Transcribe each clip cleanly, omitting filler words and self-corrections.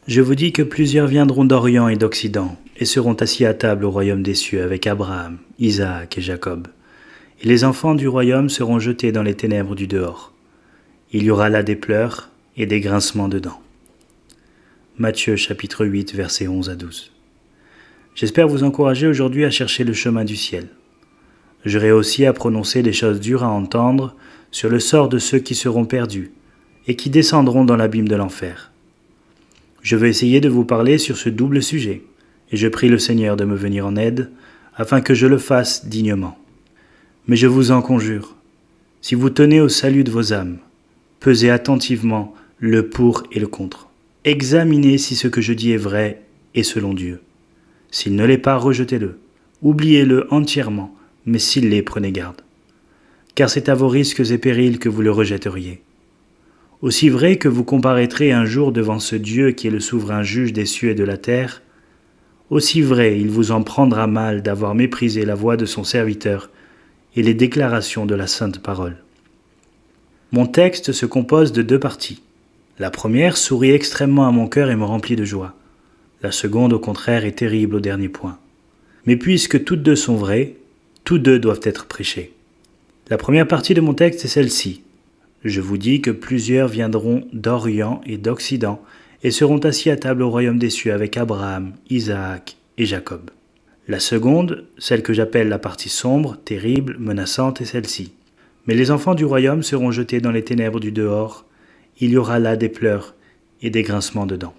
Je vous dis que plusieurs viendront d'Orient et d'Occident, et seront assis à table au royaume des cieux avec Abraham, Isaac et Jacob. Et les enfants du royaume seront jetés dans les ténèbres du dehors. Il y aura là des pleurs et des grincements de dents. Matthieu chapitre 8, versets 11 à 12. J'espère vous encourager aujourd'hui à chercher le chemin du ciel. J'aurai aussi à prononcer des choses dures à entendre sur le sort de ceux qui seront perdus et qui descendront dans l'abîme de l'enfer. Je veux essayer de vous parler sur ce double sujet, et je prie le Seigneur de me venir en aide, afin que je le fasse dignement. Mais je vous en conjure, si vous tenez au salut de vos âmes, pesez attentivement le pour et le contre. Examinez si ce que je dis est vrai et selon Dieu. S'il ne l'est pas, rejetez-le. Oubliez-le entièrement, mais s'il l'est, prenez garde. Car c'est à vos risques et périls que vous le rejetteriez. Aussi vrai que vous comparaîtrez un jour devant ce Dieu qui est le souverain juge des cieux et de la terre, aussi vrai il vous en prendra mal d'avoir méprisé la voix de son serviteur et les déclarations de la sainte parole. Mon texte se compose de 2 parties. La première sourit extrêmement à mon cœur et me remplit de joie. La seconde, au contraire, est terrible au dernier point. Mais puisque toutes 2 sont vraies, tous 2 doivent être prêchés. La première partie de mon texte est celle-ci. Je vous dis que plusieurs viendront d'Orient et d'Occident et seront assis à table au royaume des cieux avec Abraham, Isaac et Jacob. La seconde, celle que j'appelle la partie sombre, terrible, menaçante, est celle-ci. Mais les enfants du royaume seront jetés dans les ténèbres du dehors. Il y aura là des pleurs et des grincements de dents.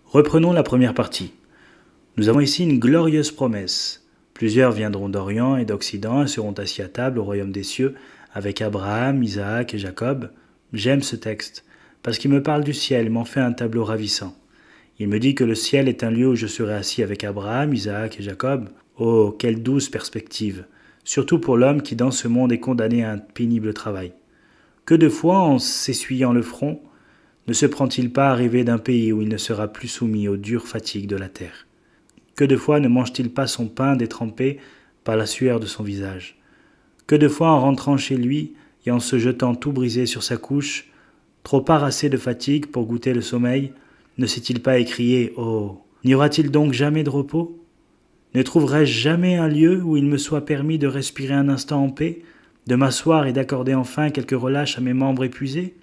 Reprenons la première partie. Nous avons ici une glorieuse promesse. Plusieurs viendront d'Orient et d'Occident et seront assis à table au royaume des cieux avec Abraham, Isaac et Jacob. J'aime ce texte, parce qu'il me parle du ciel et m'en fait un tableau ravissant. Il me dit que le ciel est un lieu où je serai assis avec Abraham, Isaac et Jacob. Oh, quelle douce perspective, surtout pour l'homme qui dans ce monde est condamné à un pénible travail. Que de fois, en s'essuyant le front, ne se prend-il pas à rêver d'un pays où il ne sera plus soumis aux dures fatigues de la terre? Que de fois ne mange-t-il pas son pain détrempé par la sueur de son visage? Que de fois, en rentrant chez lui et en se jetant tout brisé sur sa couche, trop harassé de fatigue pour goûter le sommeil, ne s'est-il pas écrié « Oh, n'y aura-t-il donc jamais de repos? Ne trouverai-je jamais un lieu où il me soit permis de respirer un instant en paix, de m'asseoir et d'accorder enfin quelques relâches à mes membres épuisés?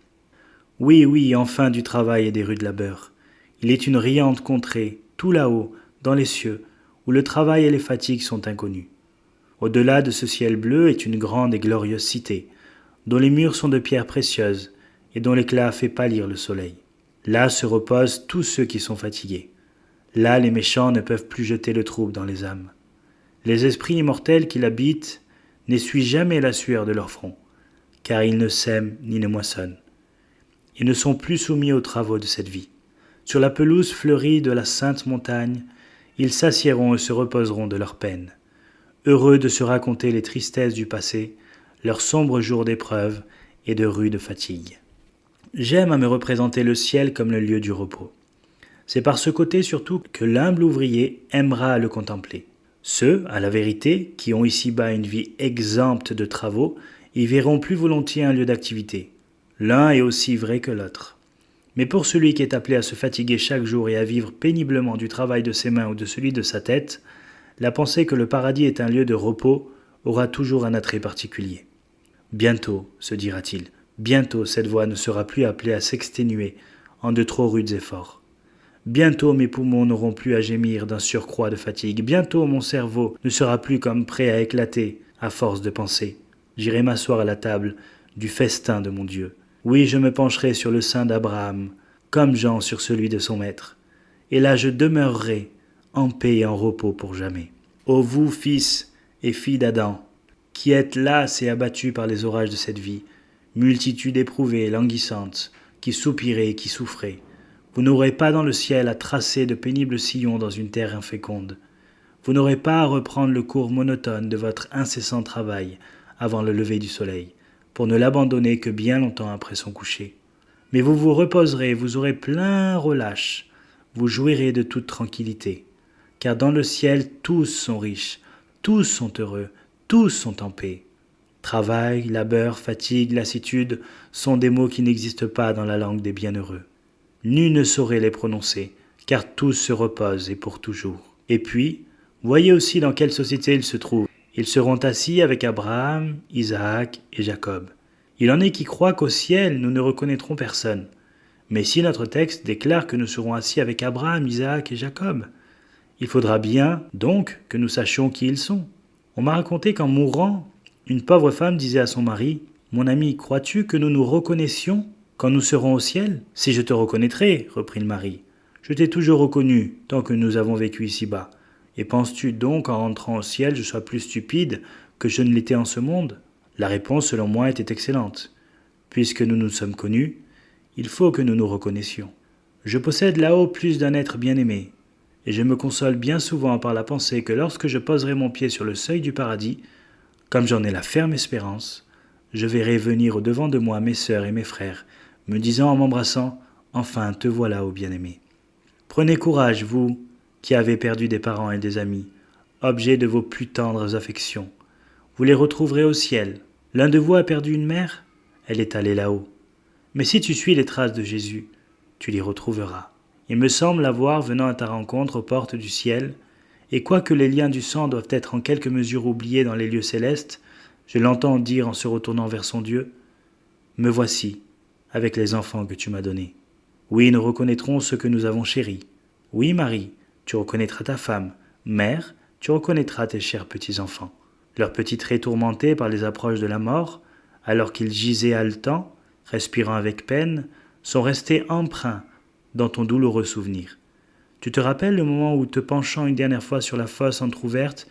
Oui, oui, enfin du travail et des rudes labeurs. Il est une riante contrée, tout là-haut, dans les cieux, où le travail et les fatigues sont inconnus. Au-delà de ce ciel bleu est une grande et glorieuse cité, dont les murs sont de pierres précieuses et dont l'éclat fait pâlir le soleil. Là se reposent tous ceux qui sont fatigués. Là les méchants ne peuvent plus jeter le trouble dans les âmes. Les esprits immortels qui l'habitent n'essuient jamais la sueur de leur front, car ils ne sèment ni ne moissonnent. Ils ne sont plus soumis aux travaux de cette vie. Sur la pelouse fleurie de la sainte montagne, ils s'assiéront et se reposeront de leurs peines. Heureux de se raconter les tristesses du passé, leurs sombres jours d'épreuve et de rudes fatigues. J'aime à me représenter le ciel comme le lieu du repos. C'est par ce côté surtout que l'humble ouvrier aimera à le contempler. Ceux, à la vérité, qui ont ici-bas une vie exempte de travaux, y verront plus volontiers un lieu d'activité. L'un est aussi vrai que l'autre. Mais pour celui qui est appelé à se fatiguer chaque jour et à vivre péniblement du travail de ses mains ou de celui de sa tête, la pensée que le paradis est un lieu de repos aura toujours un attrait particulier. Bientôt, se dira-t-il, bientôt cette voix ne sera plus appelée à s'exténuer en de trop rudes efforts. Bientôt mes poumons n'auront plus à gémir d'un surcroît de fatigue. Bientôt mon cerveau ne sera plus comme prêt à éclater à force de penser. J'irai m'asseoir à la table du festin de mon Dieu. Oui, je me pencherai sur le sein d'Abraham, comme Jean sur celui de son maître. Et là je demeurerai en paix et en repos pour jamais. Ô vous, fils et filles d'Adam, qui êtes las et abattus par les orages de cette vie, multitude éprouvée et languissante, qui soupirez et qui souffrez, vous n'aurez pas dans le ciel à tracer de pénibles sillons dans une terre inféconde. Vous n'aurez pas à reprendre le cours monotone de votre incessant travail avant le lever du soleil, pour ne l'abandonner que bien longtemps après son coucher. Mais vous vous reposerez, vous aurez plein relâche, vous jouirez de toute tranquillité. Car dans le ciel, tous sont riches, tous sont heureux, tous sont en paix. Travail, labeur, fatigue, lassitude sont des mots qui n'existent pas dans la langue des bienheureux. Nul ne saurait les prononcer, car tous se reposent et pour toujours. Et puis, voyez aussi dans quelle société ils se trouvent. Ils seront assis avec Abraham, Isaac et Jacob. Il en est qui croient qu'au ciel nous ne reconnaîtrons personne. Mais si notre texte déclare que nous serons assis avec Abraham, Isaac et Jacob, il faudra bien, donc, que nous sachions qui ils sont. On m'a raconté qu'en mourant, une pauvre femme disait à son mari, « Mon ami, crois-tu que nous nous reconnaissions quand nous serons au ciel ?»« Si je te reconnaîtrai, reprit le mari. Je t'ai toujours reconnu tant que nous avons vécu ici-bas. Et penses-tu donc qu'en rentrant au ciel, je sois plus stupide que je ne l'étais en ce monde ?» La réponse, selon moi, était excellente. Puisque nous nous sommes connus, il faut que nous nous reconnaissions. Je possède là-haut plus d'un être bien-aimé, et je me console bien souvent par la pensée que lorsque je poserai mon pied sur le seuil du paradis, comme j'en ai la ferme espérance, je verrai venir au-devant de moi mes sœurs et mes frères, me disant en m'embrassant, « Enfin, te voilà, ô bien-aimé. » Prenez courage, vous, qui avez perdu des parents et des amis, objet de vos plus tendres affections. Vous les retrouverez au ciel. L'un de vous a perdu une mère, elle est allée là-haut. Mais si tu suis les traces de Jésus, tu l'y retrouveras. Il me semble la voir venant à ta rencontre aux portes du ciel, et quoique les liens du sang doivent être en quelque mesure oubliés dans les lieux célestes, je l'entends dire en se retournant vers son Dieu, « Me voici, avec les enfants que tu m'as donnés. Oui, nous reconnaîtrons ceux que nous avons chéris. Oui, Marie, tu reconnaîtras ta femme. Mère, tu reconnaîtras tes chers petits-enfants. » Leurs petits traits tourmentés par les approches de la mort, alors qu'ils gisaient haletants, respirant avec peine, sont restés empreints dans ton douloureux souvenir. Tu te rappelles le moment où, te penchant une dernière fois sur la fosse entr'ouverte,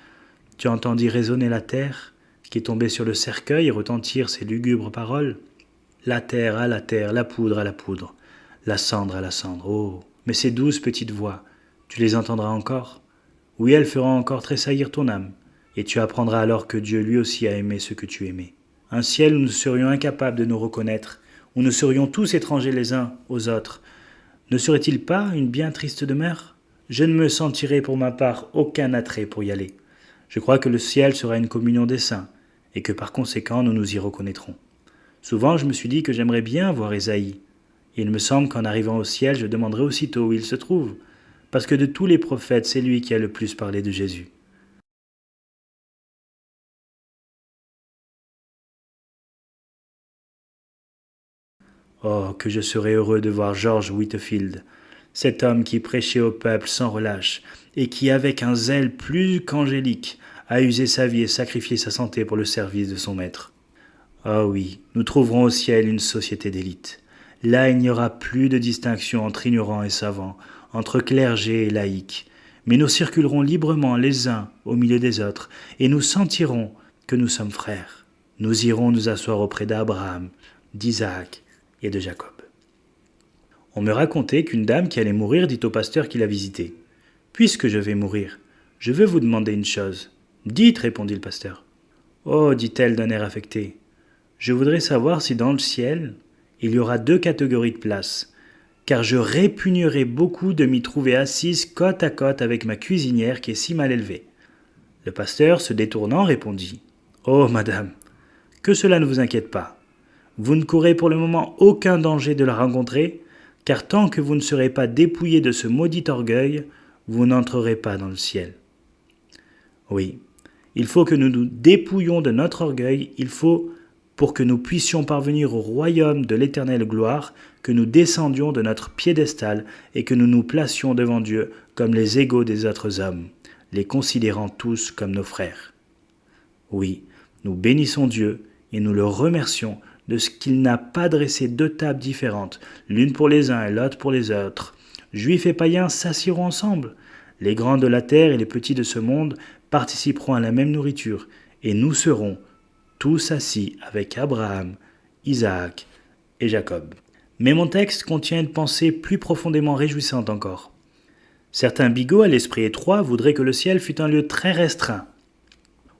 tu entendis résonner la terre, qui est tombée sur le cercueil et retentir ces lugubres paroles ? La terre à la terre, la poudre à la poudre, la cendre à la cendre. Oh, mais ces douces petites voix, tu les entendras encore ? Oui, elles feront encore tressaillir ton âme, et tu apprendras alors que Dieu lui aussi a aimé ce que tu aimais. Un ciel où nous serions incapables de nous reconnaître, où nous serions tous étrangers les uns aux autres, ne serait-il pas une bien triste demeure ? Je ne me sentirai pour ma part aucun attrait pour y aller. Je crois que le ciel sera une communion des saints, et que par conséquent nous nous y reconnaîtrons. Souvent je me suis dit que j'aimerais bien voir Ésaïe. Et il me semble qu'en arrivant au ciel, je demanderai aussitôt où il se trouve, parce que de tous les prophètes, c'est lui qui a le plus parlé de Jésus. Oh, que je serais heureux de voir George Whitefield, cet homme qui prêchait au peuple sans relâche, et qui, avec un zèle plus qu'angélique, a usé sa vie et sacrifié sa santé pour le service de son maître. Oh oui, nous trouverons au ciel une société d'élite. Là, il n'y aura plus de distinction entre ignorants et savants, entre clergés et laïcs, mais nous circulerons librement les uns au milieu des autres, et nous sentirons que nous sommes frères. Nous irons nous asseoir auprès d'Abraham, d'Isaac et de Jacob. On me racontait qu'une dame qui allait mourir dit au pasteur qui la visitait, « Puisque je vais mourir, je veux vous demander une chose. »« Dites, répondit le pasteur. »« Oh, dit-elle d'un air affecté, je voudrais savoir si dans le ciel, il y aura 2 catégories de places, car je répugnerais beaucoup de m'y trouver assise côte à côte avec ma cuisinière qui est si mal élevée. » Le pasteur, se détournant, répondit, « Oh, madame, que cela ne vous inquiète pas. Vous ne courez pour le moment aucun danger de la rencontrer, car tant que vous ne serez pas dépouillé de ce maudit orgueil, vous n'entrerez pas dans le ciel. » Oui, il faut que nous nous dépouillions de notre orgueil, il faut, pour que nous puissions parvenir au royaume de l'éternelle gloire, que nous descendions de notre piédestal et que nous nous placions devant Dieu comme les égaux des autres hommes, les considérant tous comme nos frères. Oui, nous bénissons Dieu et nous le remercions de ce qu'il n'a pas dressé 2 tables différentes, l'une pour les uns et l'autre pour les autres. Juifs et païens s'assieront ensemble. Les grands de la terre et les petits de ce monde participeront à la même nourriture, et nous serons tous assis avec Abraham, Isaac et Jacob. Mais mon texte contient une pensée plus profondément réjouissante encore. Certains bigots à l'esprit étroit voudraient que le ciel fût un lieu très restreint,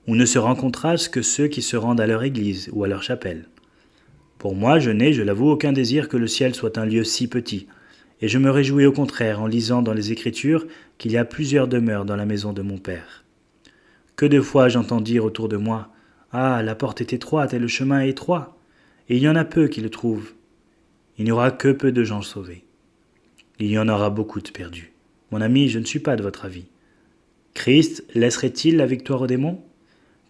où ne se rencontrassent que ceux qui se rendent à leur église ou à leur chapelle. Pour moi, je n'ai, je l'avoue, aucun désir que le ciel soit un lieu si petit, et je me réjouis au contraire en lisant dans les Écritures qu'il y a plusieurs demeures dans la maison de mon Père. Que de fois j'entends dire autour de moi « Ah, la porte est étroite et le chemin est étroit, et il y en a peu qui le trouvent. Il n'y aura que peu de gens sauvés. » Il y en aura beaucoup de perdus. Mon ami, je ne suis pas de votre avis. Christ laisserait-il la victoire aux démons?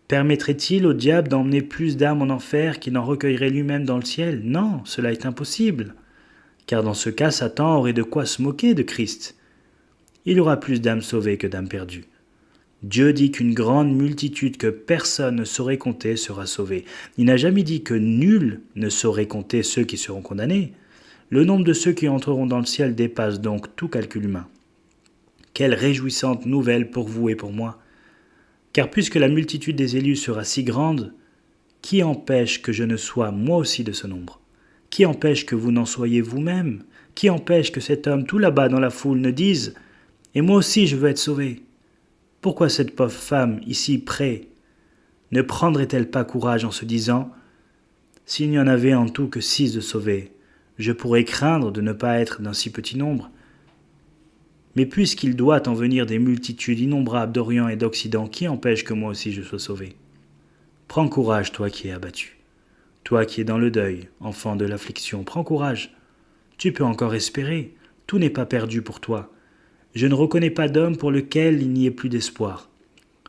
Permettrait-il au diable d'emmener plus d'âmes en enfer qu'il n'en recueillerait lui-même dans le ciel? Non, cela est impossible. Car dans ce cas, Satan aurait de quoi se moquer de Christ. Il y aura plus d'âmes sauvées que d'âmes perdues. Dieu dit qu'une grande multitude que personne ne saurait compter sera sauvée. Il n'a jamais dit que nul ne saurait compter ceux qui seront condamnés. Le nombre de ceux qui entreront dans le ciel dépasse donc tout calcul humain. Quelle réjouissante nouvelle pour vous et pour moi! Car puisque la multitude des élus sera si grande, qui empêche que je ne sois moi aussi de ce nombre? Qui empêche que vous n'en soyez vous-même? Qui empêche que cet homme tout là-bas dans la foule ne dise « Et moi aussi je veux être sauvé ». Pourquoi cette pauvre femme, ici près, ne prendrait-elle pas courage en se disant « S'il n'y en avait en tout que 6 de sauvés, je pourrais craindre de ne pas être d'un si petit nombre. Mais puisqu'il doit en venir des multitudes innombrables d'Orient et d'Occident, qui empêche que moi aussi je sois sauvé? Prends courage, toi qui es abattu. Toi qui es dans le deuil, enfant de l'affliction, prends courage. Tu peux encore espérer, tout n'est pas perdu pour toi. Je ne reconnais pas d'homme pour lequel il n'y ait plus d'espoir.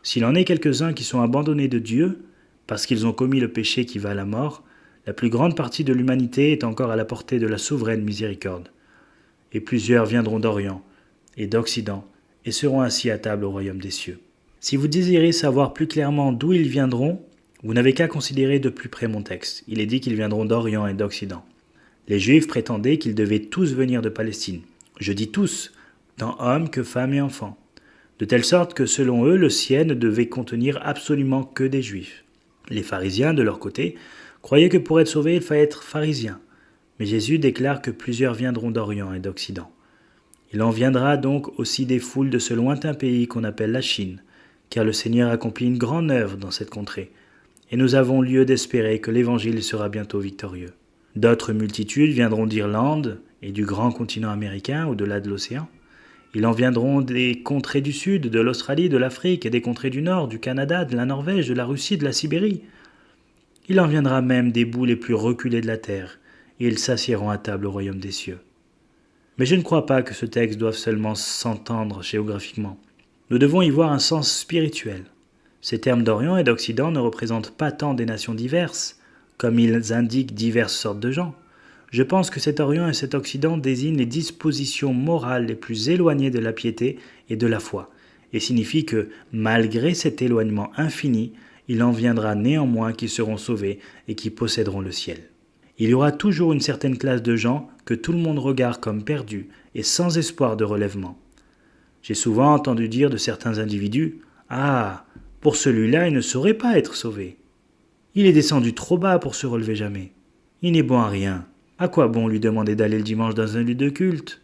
S'il en est quelques-uns qui sont abandonnés de Dieu, parce qu'ils ont commis le péché qui va à la mort, la plus grande partie de l'humanité est encore à la portée de la souveraine miséricorde. Et plusieurs viendront d'Orient et d'Occident et seront assis à table au royaume des cieux. Si vous désirez savoir plus clairement d'où ils viendront, vous n'avez qu'à considérer de plus près mon texte. Il est dit qu'ils viendront d'Orient et d'Occident. Les Juifs prétendaient qu'ils devaient tous venir de Palestine. Je dis tous, tant hommes que femmes et enfants. De telle sorte que selon eux, le ciel ne devait contenir absolument que des Juifs. Les pharisiens, de leur côté, croyaient que pour être sauvés, il fallait être pharisien. Mais Jésus déclare que plusieurs viendront d'Orient et d'Occident. Il en viendra donc aussi des foules de ce lointain pays qu'on appelle la Chine, car le Seigneur accomplit une grande œuvre dans cette contrée, et nous avons lieu d'espérer que l'Évangile sera bientôt victorieux. D'autres multitudes viendront d'Irlande et du grand continent américain au-delà de l'océan. Ils en viendront des contrées du Sud, de l'Australie, de l'Afrique et des contrées du Nord, du Canada, de la Norvège, de la Russie, de la Sibérie. Il en viendra même des bouts les plus reculés de la terre, et ils s'assiéront à table au royaume des cieux. Mais je ne crois pas que ce texte doive seulement s'entendre géographiquement. Nous devons y voir un sens spirituel. Ces termes d'Orient et d'Occident ne représentent pas tant des nations diverses, comme ils indiquent diverses sortes de gens. Je pense que cet Orient et cet Occident désignent les dispositions morales les plus éloignées de la piété et de la foi, et signifient que, malgré cet éloignement infini, il en viendra néanmoins qui seront sauvés et qui posséderont le ciel. Il y aura toujours une certaine classe de gens que tout le monde regarde comme perdus et sans espoir de relèvement. J'ai souvent entendu dire de certains individus « Ah, pour celui-là, il ne saurait pas être sauvé. Il est descendu trop bas pour se relever jamais. Il n'est bon à rien. À quoi bon lui demander d'aller le dimanche dans un lieu de culte?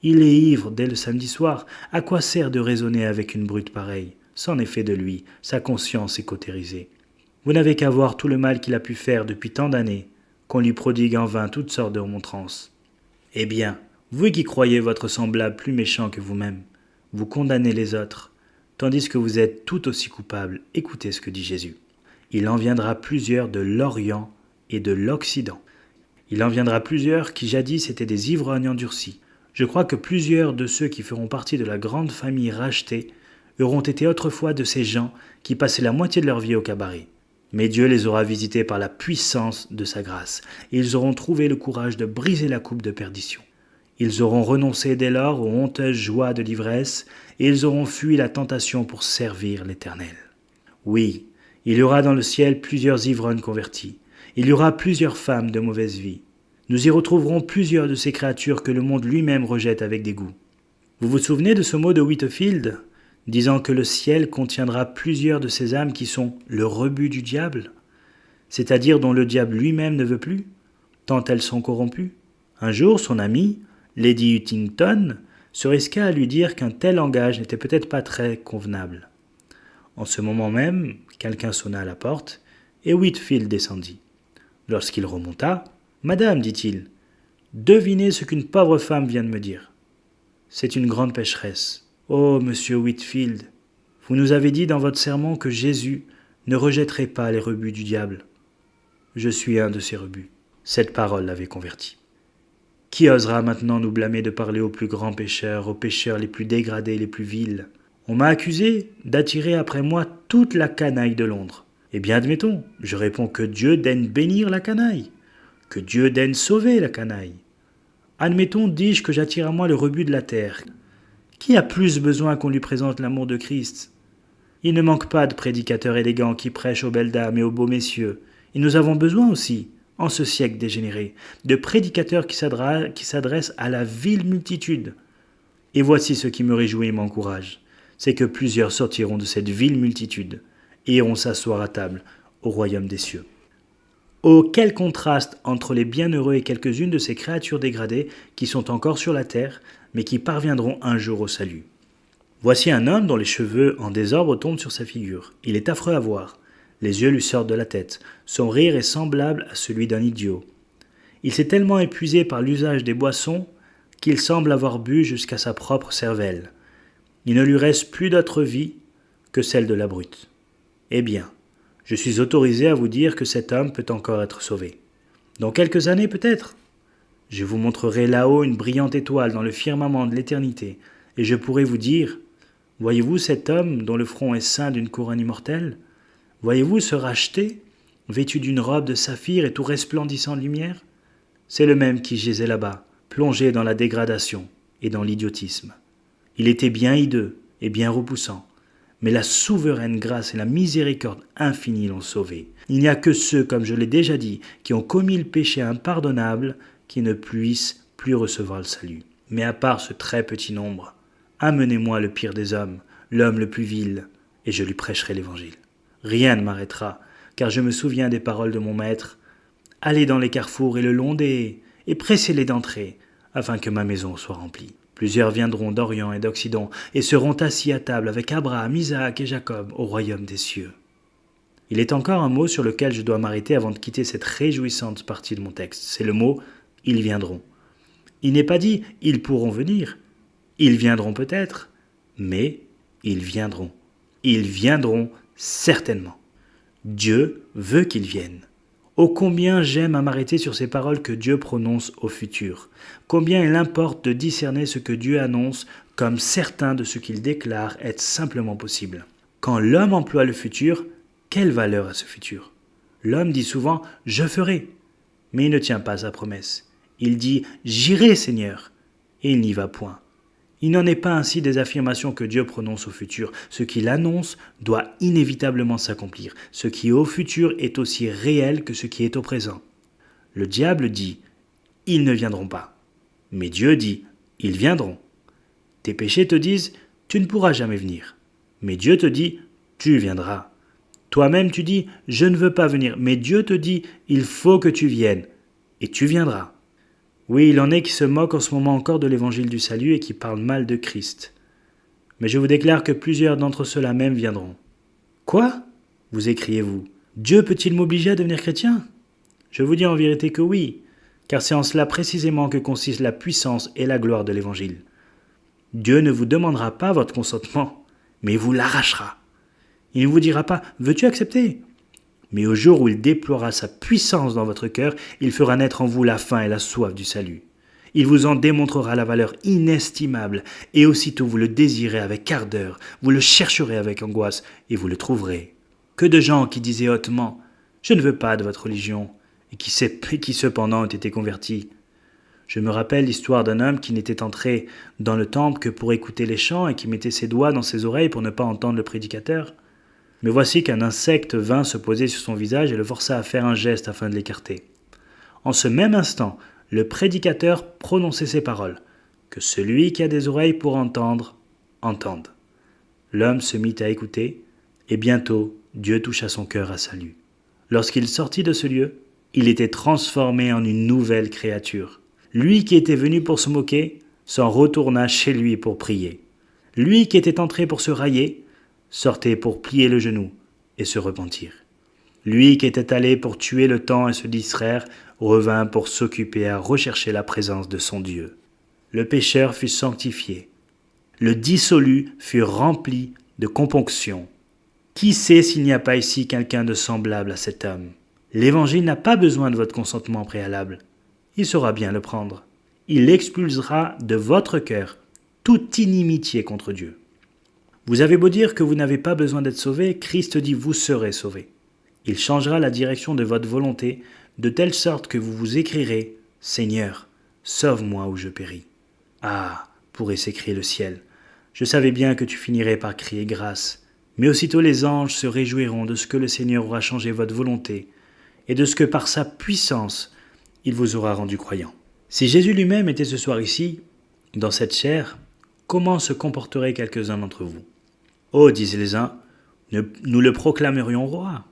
Il est ivre dès le samedi soir. À quoi sert de raisonner avec une brute pareille? C'en est fait de lui, sa conscience est cautérisée. Vous n'avez qu'à voir tout le mal qu'il a pu faire depuis tant d'années, qu'on lui prodigue en vain toutes sortes de remontrances. Eh bien, vous qui croyez votre semblable plus méchant que vous-même, vous condamnez les autres, tandis que vous êtes tout aussi coupable. Écoutez ce que dit Jésus. Il en viendra plusieurs de l'Orient et de l'Occident. Il en viendra plusieurs qui jadis étaient des ivrognes endurcis. Je crois que plusieurs de ceux qui feront partie de la grande famille rachetée auront été autrefois de ces gens qui passaient la moitié de leur vie au cabaret. Mais Dieu les aura visités par la puissance de sa grâce, et ils auront trouvé le courage de briser la coupe de perdition. Ils auront renoncé dès lors aux honteuses joies de l'ivresse, et ils auront fui la tentation pour servir l'Éternel. Oui, il y aura dans le ciel plusieurs ivrognes convertis. Il y aura plusieurs femmes de mauvaise vie. Nous y retrouverons plusieurs de ces créatures que le monde lui-même rejette avec dégoût. Vous vous souvenez de ce mot de Whitefield, disant que le ciel contiendra plusieurs de ces âmes qui sont le rebut du diable, c'est-à-dire dont le diable lui-même ne veut plus, tant elles sont corrompues? Un jour, son amie, Lady Huntington, se risqua à lui dire qu'un tel langage n'était peut-être pas très convenable. En ce moment même, quelqu'un sonna à la porte, et Whitefield descendit. Lorsqu'il remonta, « Madame, dit-il, devinez ce qu'une pauvre femme vient de me dire. C'est une grande pécheresse. Oh, monsieur Whitefield, vous nous avez dit dans votre sermon que Jésus ne rejetterait pas les rebuts du diable. Je suis un de ces rebuts. » Cette parole l'avait converti. Qui osera maintenant nous blâmer de parler aux plus grands pécheurs, aux pécheurs les plus dégradés, les plus vils? On m'a accusé d'attirer après moi toute la canaille de Londres. Eh bien admettons, je réponds que Dieu daigne bénir la canaille, que Dieu daigne sauver la canaille. Admettons, dis-je, que j'attire à moi le rebut de la terre. Qui a plus besoin qu'on lui présente l'amour de Christ? Il ne manque pas de prédicateurs élégants qui prêchent aux belles dames et aux beaux messieurs. Et nous avons besoin aussi, en ce siècle dégénéré, de prédicateurs qui s'adressent à la vile multitude. Et voici ce qui me réjouit et m'encourage, c'est que plusieurs sortiront de cette vile multitude et iront s'asseoir à table au royaume des cieux. Oh, quel contraste entre les bienheureux et quelques-unes de ces créatures dégradées qui sont encore sur la terre, mais qui parviendront un jour au salut. Voici un homme dont les cheveux en désordre tombent sur sa figure. Il est affreux à voir. Les yeux lui sortent de la tête. Son rire est semblable à celui d'un idiot. Il s'est tellement épuisé par l'usage des boissons qu'il semble avoir bu jusqu'à sa propre cervelle. Il ne lui reste plus d'autre vie que celle de la brute. Eh bien, je suis autorisé à vous dire que cet homme peut encore être sauvé. Dans quelques années peut-être. Je vous montrerai là-haut une brillante étoile dans le firmament de l'éternité, et je pourrai vous dire, voyez-vous cet homme dont le front est ceint d'une couronne immortelle? Voyez-vous ce racheté, vêtu d'une robe de saphir et tout resplendissant de lumière? C'est le même qui gisait là-bas, plongé dans la dégradation et dans l'idiotisme. Il était bien hideux et bien repoussant, mais la souveraine grâce et la miséricorde infinie l'ont sauvé. Il n'y a que ceux, comme je l'ai déjà dit, qui ont commis le péché impardonnable, qui ne puissent plus recevoir le salut. Mais à part ce très petit nombre, amenez-moi le pire des hommes, l'homme le plus vil, et je lui prêcherai l'évangile. Rien ne m'arrêtera, car je me souviens des paroles de mon maître. Allez dans les carrefours et le long des haies, et pressez-les d'entrer, afin que ma maison soit remplie. Plusieurs viendront d'Orient et d'Occident, et seront assis à table avec Abraham, Isaac et Jacob au royaume des cieux. Il est encore un mot sur lequel je dois m'arrêter avant de quitter cette réjouissante partie de mon texte. C'est le mot « ils viendront ». Il n'est pas dit « ils pourront venir ». Ils viendront peut-être, mais ils viendront. Ils viendront certainement. Dieu veut qu'ils viennent. Oh combien j'aime à m'arrêter sur ces paroles que Dieu prononce au futur. Combien il importe de discerner ce que Dieu annonce comme certain de ce qu'il déclare être simplement possible. Quand l'homme emploie le futur, quelle valeur a ce futur? L'homme dit souvent « je ferai », mais il ne tient pas sa promesse. Il dit « j'irai, Seigneur », et il n'y va point. Il n'en est pas ainsi des affirmations que Dieu prononce au futur. Ce qu'il annonce doit inévitablement s'accomplir. Ce qui est au futur est aussi réel que ce qui est au présent. Le diable dit « ils ne viendront pas ». Mais Dieu dit « ils viendront ». Tes péchés te disent « tu ne pourras jamais venir ». Mais Dieu te dit « tu viendras ». Toi-même tu dis « je ne veux pas venir ». Mais Dieu te dit « il faut que tu viennes » et tu viendras. Oui, il en est qui se moquent en ce moment encore de l'évangile du salut et qui parlent mal de Christ. Mais je vous déclare que plusieurs d'entre ceux-là même viendront. Quoi? Vous écriez-vous. Dieu peut-il m'obliger à devenir chrétien? Je vous dis en vérité que oui, car c'est en cela précisément que consiste la puissance et la gloire de l'évangile. Dieu ne vous demandera pas votre consentement, mais il vous l'arrachera. Il ne vous dira pas « veux-tu accepter ?» Mais au jour où il déploiera sa puissance dans votre cœur, il fera naître en vous la faim et la soif du salut. Il vous en démontrera la valeur inestimable, et aussitôt vous le désirez avec ardeur, vous le chercherez avec angoisse, et vous le trouverez. Que de gens qui disaient hautement « je ne veux pas de votre religion », et qui cependant ont été convertis. Je me rappelle l'histoire d'un homme qui n'était entré dans le temple que pour écouter les chants et qui mettait ses doigts dans ses oreilles pour ne pas entendre le prédicateur. Mais voici qu'un insecte vint se poser sur son visage et le força à faire un geste afin de l'écarter. En ce même instant, le prédicateur prononçait ces paroles « Que celui qui a des oreilles pour entendre, entende ». L'homme se mit à écouter, et bientôt Dieu toucha son cœur à salut. Lorsqu'il sortit de ce lieu, il était transformé en une nouvelle créature. Lui qui était venu pour se moquer, s'en retourna chez lui pour prier. Lui qui était entré pour se railler, sortait pour plier le genou et se repentir. Lui qui était allé pour tuer le temps et se distraire, revint pour s'occuper à rechercher la présence de son Dieu. Le pécheur fut sanctifié. Le dissolu fut rempli de componction. Qui sait s'il n'y a pas ici quelqu'un de semblable à cet homme? L'Évangile n'a pas besoin de votre consentement préalable. Il saura bien le prendre. Il expulsera de votre cœur toute inimitié contre Dieu. Vous avez beau dire que vous n'avez pas besoin d'être sauvé, Christ dit vous serez sauvés. Il changera la direction de votre volonté de telle sorte que vous vous écrirez « Seigneur, sauve-moi ou je péris ». Ah, pourrait s'écrier le ciel, je savais bien que tu finirais par crier grâce, mais aussitôt les anges se réjouiront de ce que le Seigneur aura changé votre volonté et de ce que par sa puissance, il vous aura rendu croyant. Si Jésus lui-même était ce soir ici, dans cette chair, comment se comporteraient quelques-uns d'entre vous ? Oh, disaient les uns, nous le proclamerions roi.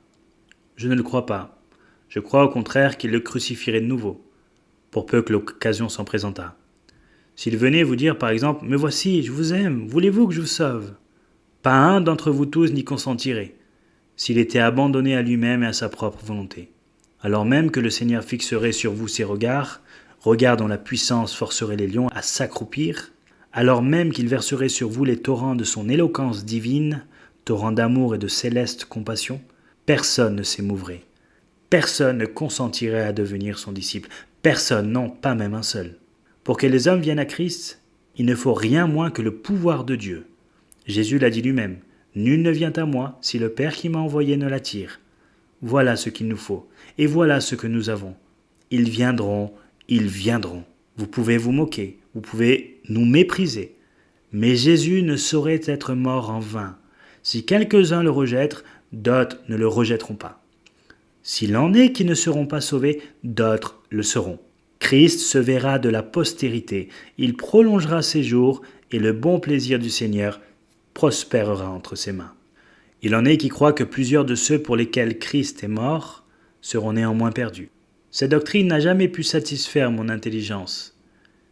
Je ne le crois pas. Je crois au contraire qu'il le crucifierait de nouveau, pour peu que l'occasion s'en présentât. S'il venait vous dire par exemple « Me voici, je vous aime, voulez-vous que je vous sauve ?» Pas un d'entre vous tous n'y consentirait, s'il était abandonné à lui-même et à sa propre volonté. Alors même que le Seigneur fixerait sur vous ses regards dont la puissance forcerait les lions à s'accroupir, alors même qu'il verserait sur vous les torrents de son éloquence divine, torrents d'amour et de céleste compassion, personne ne s'émouvrait. Personne ne consentirait à devenir son disciple. Personne, non, pas même un seul. Pour que les hommes viennent à Christ, il ne faut rien moins que le pouvoir de Dieu. Jésus l'a dit lui-même, « Nul ne vient à moi si le Père qui m'a envoyé ne l'attire. » Voilà ce qu'il nous faut, et voilà ce que nous avons. Ils viendront. Vous pouvez vous moquer, vous pouvez nous mépriser, mais Jésus ne saurait être mort en vain. Si quelques-uns le rejettent, d'autres ne le rejetteront pas. S'il en est qui ne seront pas sauvés, d'autres le seront. Christ se verra de la postérité, il prolongera ses jours et le bon plaisir du Seigneur prospérera entre ses mains. Il en est qui croient que plusieurs de ceux pour lesquels Christ est mort seront néanmoins perdus. Cette doctrine n'a jamais pu satisfaire mon intelligence.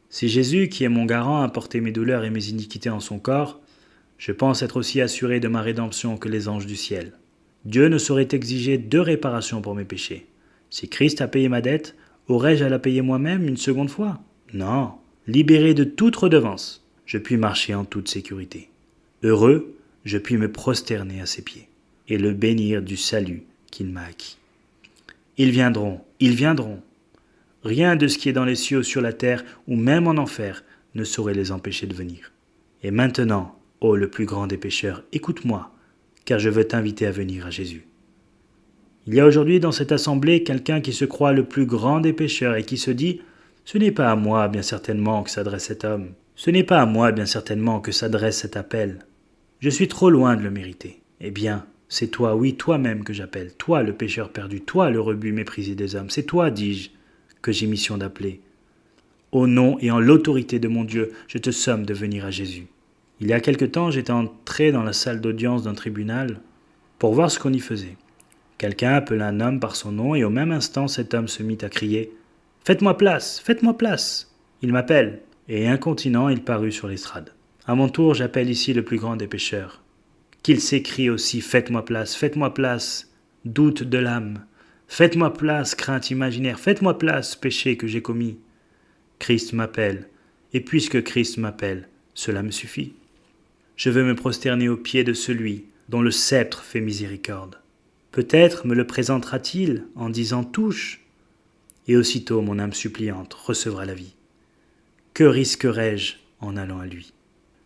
Si Jésus, qui est mon garant, a porté mes douleurs et mes iniquités en son corps, je pense être aussi assuré de ma rédemption que les anges du ciel. Dieu ne saurait exiger 2 réparations pour mes péchés. Si Christ a payé ma dette, aurais-je à la payer moi-même une seconde fois ? Non. Libéré de toute redevance, je puis marcher en toute sécurité. Heureux, je puis me prosterner à ses pieds et le bénir du salut qu'il m'a acquis. Ils viendront. Rien de ce qui est dans les cieux, sur la terre ou même en enfer ne saurait les empêcher de venir. Et maintenant, ô le plus grand des pécheurs, écoute-moi, car je veux t'inviter à venir à Jésus. Il y a aujourd'hui dans cette assemblée quelqu'un qui se croit le plus grand des pécheurs et qui se dit « Ce n'est pas à moi, bien certainement, que s'adresse cet homme. Ce n'est pas à moi, bien certainement, que s'adresse cet appel. Je suis trop loin de le mériter. Eh bien, c'est toi, oui, toi-même que j'appelle, toi le pécheur perdu, toi le rebut méprisé des hommes. C'est toi, dis-je, que j'ai mission d'appeler. Au nom et en l'autorité de mon Dieu, je te somme de venir à Jésus. » Il y a quelque temps, j'étais entré dans la salle d'audience d'un tribunal pour voir ce qu'on y faisait. Quelqu'un appela un homme par son nom et au même instant, cet homme se mit à crier « Faites-moi place, faites-moi place !» Il m'appelle, et incontinent, il parut sur l'estrade. À mon tour, j'appelle ici le plus grand des pécheurs. Qu'il s'écrie aussi « Faites-moi place, doute de l'âme, faites-moi place, crainte imaginaire, faites-moi place, péché que j'ai commis. » Christ m'appelle, et puisque Christ m'appelle, cela me suffit. Je veux me prosterner aux pieds de celui dont le sceptre fait miséricorde. Peut-être me le présentera-t-il en disant « Touche !» Et aussitôt mon âme suppliante recevra la vie. Que risquerais-je en allant à lui ?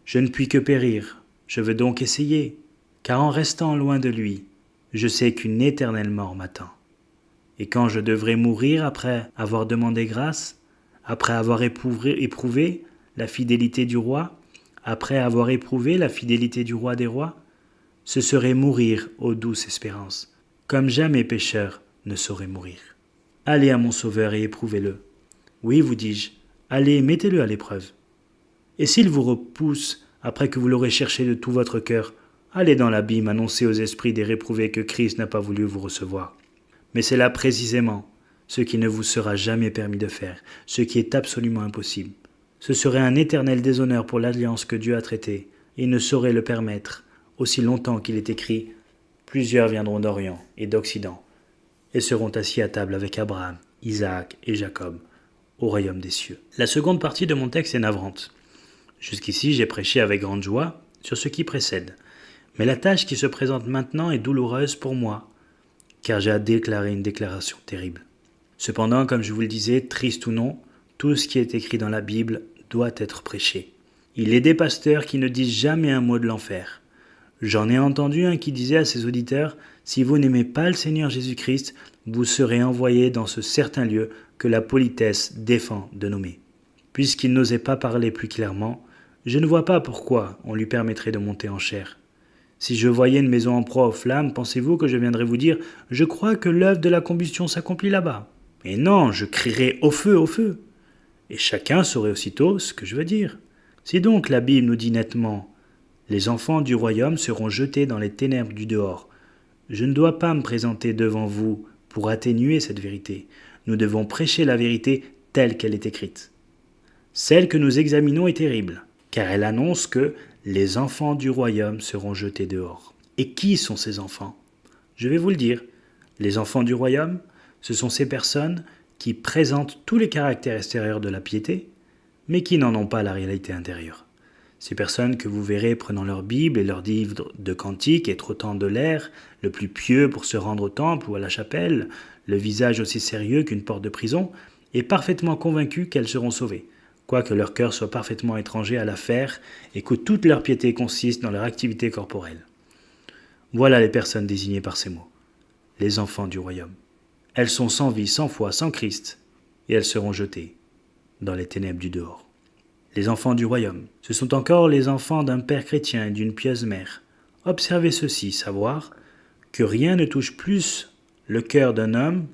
Je ne puis que périr, je veux donc essayer, car en restant loin de lui, je sais qu'une éternelle mort m'attend. Et quand je devrais mourir après avoir demandé grâce, après avoir éprouvé la fidélité du roi, après avoir éprouvé la fidélité du roi des rois, ce serait mourir ô douce espérance, comme jamais pécheur ne saurait mourir. Allez à mon Sauveur et éprouvez-le. Oui, vous dis-je, allez, mettez-le à l'épreuve. Et s'il vous repousse, après que vous l'aurez cherché de tout votre cœur, allez dans l'abîme annoncer aux esprits des réprouvés que Christ n'a pas voulu vous recevoir. Mais c'est là précisément ce qui ne vous sera jamais permis de faire, ce qui est absolument impossible. Ce serait un éternel déshonneur pour l'alliance que Dieu a traitée, et il ne saurait le permettre, aussi longtemps qu'il est écrit « Plusieurs viendront d'Orient et d'Occident, et seront assis à table avec Abraham, Isaac et Jacob, au royaume des cieux. » La seconde partie de mon texte est navrante. Jusqu'ici, j'ai prêché avec grande joie sur ce qui précède. Mais la tâche qui se présente maintenant est douloureuse pour moi, car j'ai à déclarer une déclaration terrible. Cependant, comme je vous le disais, triste ou non, Tout ce qui est écrit dans la Bible doit être prêché. Il est des pasteurs qui ne disent jamais un mot de l'enfer. J'en ai entendu un qui disait à ses auditeurs, « Si vous n'aimez pas le Seigneur Jésus-Christ, vous serez envoyés dans ce certain lieu que la politesse défend de nommer. » Puisqu'il n'osait pas parler plus clairement, je ne vois pas pourquoi on lui permettrait de monter en chair. Si je voyais une maison en proie aux flammes, pensez-vous que je viendrais vous dire « Je crois que l'œuvre de la combustion s'accomplit là-bas » ? Et non, je crierais « Au feu, au feu !» Et chacun saurait aussitôt ce que je veux dire. Si donc la Bible nous dit nettement « Les enfants du royaume seront jetés dans les ténèbres du dehors », je ne dois pas me présenter devant vous pour atténuer cette vérité. Nous devons prêcher la vérité telle qu'elle est écrite. Celle que nous examinons est terrible, car elle annonce que les enfants du royaume seront jetés dehors. Et qui sont ces enfants ? Je vais vous le dire. Les enfants du royaume, ce sont ces personnes qui présentent tous les caractères extérieurs de la piété, mais qui n'en ont pas la réalité intérieure. Ces personnes que vous verrez prenant leur Bible et leur livre de cantiques et trottant de l'air, le plus pieux pour se rendre au temple ou à la chapelle, le visage aussi sérieux qu'une porte de prison, et parfaitement convaincus qu'elles seront sauvées, quoique leur cœur soit parfaitement étranger à l'affaire et que toute leur piété consiste dans leur activité corporelle. Voilà les personnes désignées par ces mots, les enfants du royaume. Elles sont sans vie, sans foi, sans Christ, et elles seront jetées dans les ténèbres du dehors. Les enfants du royaume, ce sont encore les enfants d'un père chrétien et d'une pieuse mère. Observez ceci, savoir que rien ne touche plus le cœur d'un homme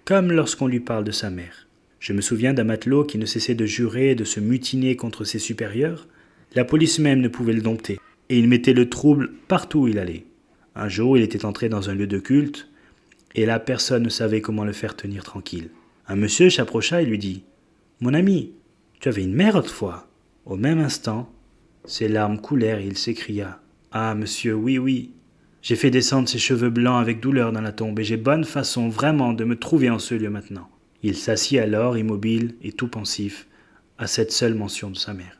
comme lorsqu'on lui parle de sa mère. Je me souviens d'un matelot qui ne cessait de jurer et de se mutiner contre ses supérieurs. La police même ne pouvait le dompter, et il mettait le trouble partout où il allait. Un jour, il était entré dans un lieu de culte, et là, personne ne savait comment le faire tenir tranquille. Un monsieur s'approcha et lui dit « Mon ami, tu avais une mère autrefois ?» Au même instant, ses larmes coulèrent et il s'écria « Ah, monsieur, oui, oui. J'ai fait descendre ses cheveux blancs avec douleur dans la tombe et j'ai bonne façon vraiment de me trouver en ce lieu maintenant. » Il s'assit alors, immobile et tout pensif, à cette seule mention de sa mère.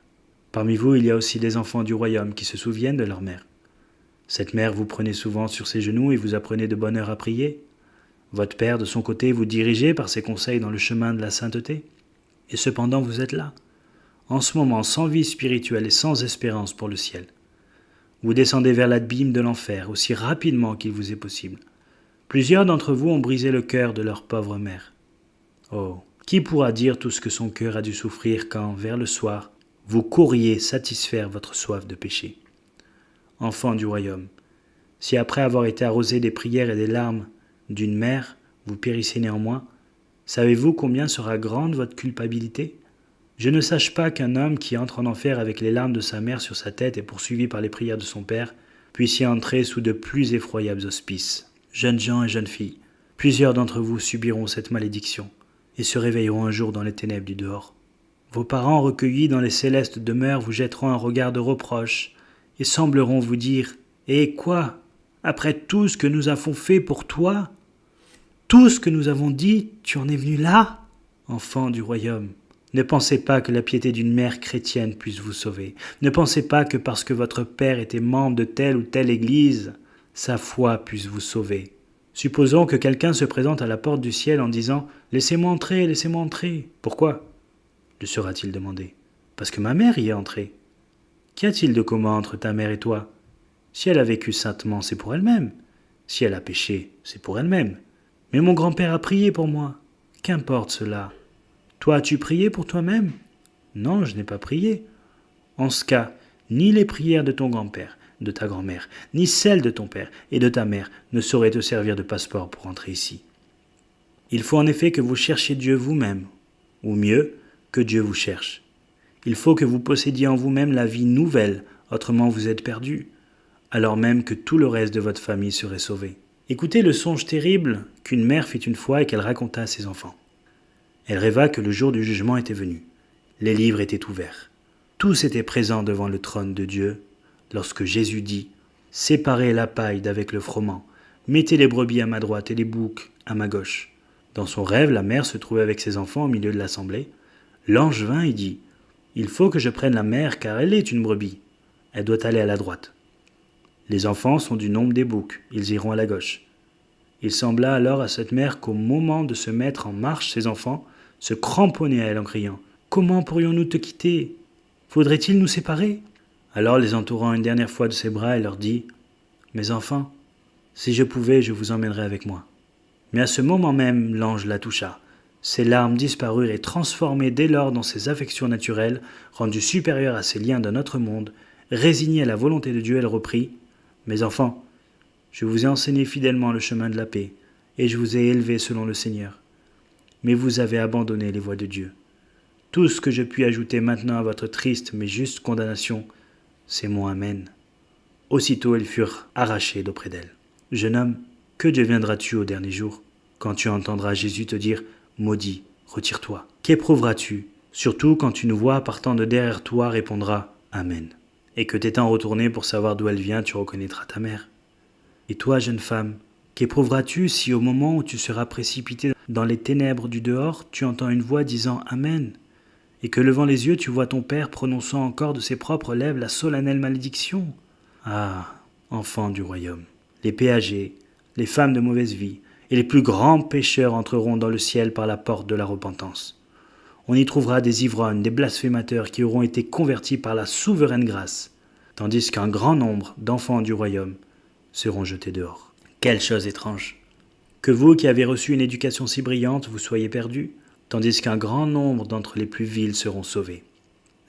Parmi vous, il y a aussi des enfants du royaume qui se souviennent de leur mère. Cette mère vous prenait souvent sur ses genoux et vous apprenait de bonne heure à prier. Votre père, de son côté, vous dirigeait par ses conseils dans le chemin de la sainteté. Et cependant, vous êtes là, en ce moment sans vie spirituelle et sans espérance pour le ciel. Vous descendez vers l'abîme de l'enfer aussi rapidement qu'il vous est possible. Plusieurs d'entre vous ont brisé le cœur de leur pauvre mère. Oh, qui pourra dire tout ce que son cœur a dû souffrir quand, vers le soir, vous courriez satisfaire votre soif de péché. Enfants du royaume, si après avoir été arrosés des prières et des larmes d'une mère, vous périssez néanmoins, savez-vous combien sera grande votre culpabilité ? Je ne sache pas qu'un homme qui entre en enfer avec les larmes de sa mère sur sa tête et poursuivi par les prières de son père puisse y entrer sous de plus effroyables auspices. Jeunes gens et jeunes filles, plusieurs d'entre vous subiront cette malédiction et se réveilleront un jour dans les ténèbres du dehors. Vos parents recueillis dans les célestes demeures vous jetteront un regard de reproche et sembleront vous dire « Eh quoi ? Après tout ce que nous avons fait pour toi ? Tout ce que nous avons dit, tu en es venu là ? Enfants du royaume, ne pensez pas que la piété d'une mère chrétienne puisse vous sauver. Ne pensez pas que parce que votre père était membre de telle ou telle église, sa foi puisse vous sauver. Supposons que quelqu'un se présente à la porte du ciel en disant « Laissez-moi entrer, laissez-moi entrer. » Pourquoi ? lui sera-t-il demandé. Parce que ma mère y est entrée. Qu'y a-t-il de commun entre ta mère et toi ? Si elle a vécu saintement, c'est pour elle-même. Si elle a péché, c'est pour elle-même. Mais mon grand-père a prié pour moi. Qu'importe cela. Toi, as-tu prié pour toi-même ? Non, je n'ai pas prié. En ce cas, ni les prières de ton grand-père, de ta grand-mère, ni celles de ton père et de ta mère ne sauraient te servir de passeport pour entrer ici. Il faut en effet que vous cherchiez Dieu vous-même, ou mieux, que Dieu vous cherche. Il faut que vous possédiez en vous-même la vie nouvelle, autrement vous êtes perdu, alors même que tout le reste de votre famille serait sauvé. Écoutez le songe terrible qu'une mère fit une fois et qu'elle raconta à ses enfants. Elle rêva que le jour du jugement était venu. Les livres étaient ouverts. Tous étaient présents devant le trône de Dieu, lorsque Jésus dit « Séparez la paille d'avec le froment, mettez les brebis à ma droite et les boucs à ma gauche. » Dans son rêve, la mère se trouvait avec ses enfants au milieu de l'assemblée. L'ange vint et dit « Il faut que je prenne la mère car elle est une brebis. Elle doit aller à la droite. » Les enfants sont du nombre des boucs, ils iront à la gauche. Il sembla alors à cette mère qu'au moment de se mettre en marche, ses enfants se cramponnaient à elle en criant Comment pourrions-nous te quitter? Faudrait-il nous séparer? Alors les entourant une dernière fois de ses bras, elle leur dit, « Mes enfants, si je pouvais, je vous emmènerais avec moi. » Mais à ce moment même, l'ange la toucha. Ses larmes disparurent et transformées dès lors dans ses affections naturelles, rendues supérieures à ses liens d'un autre monde, résignée à la volonté de Dieu, elle reprit, « Mes enfants, je vous ai enseigné fidèlement le chemin de la paix, et je vous ai élevés selon le Seigneur. Mais vous avez abandonné les voies de Dieu. Tout ce que je puis ajouter maintenant à votre triste mais juste condamnation, c'est mon Amen. » Aussitôt elles furent arrachées d'auprès d'elle. « Jeune homme, que deviendras-tu au dernier jour, quand tu entendras Jésus te dire « Maudit, retire-toi ». Qu'éprouveras-tu, surtout quand une voix partant de derrière toi répondra « Amen ». Et que t'étant retourné pour savoir d'où elle vient, tu reconnaîtras ta mère. Et toi, jeune femme, qu'éprouveras-tu si au moment où tu seras précipité dans les ténèbres du dehors, tu entends une voix disant « Amen » et que levant les yeux, tu vois ton père prononçant encore de ses propres lèvres la solennelle malédiction. Ah, enfants du royaume, les péagers, les femmes de mauvaise vie et les plus grands pécheurs entreront dans le ciel par la porte de la repentance. On y trouvera des ivrognes, des blasphémateurs qui auront été convertis par la souveraine grâce, tandis qu'un grand nombre d'enfants du royaume seront jetés dehors. Quelle chose étrange! Que vous qui avez reçu une éducation si brillante, vous soyez perdus, tandis qu'un grand nombre d'entre les plus vils seront sauvés.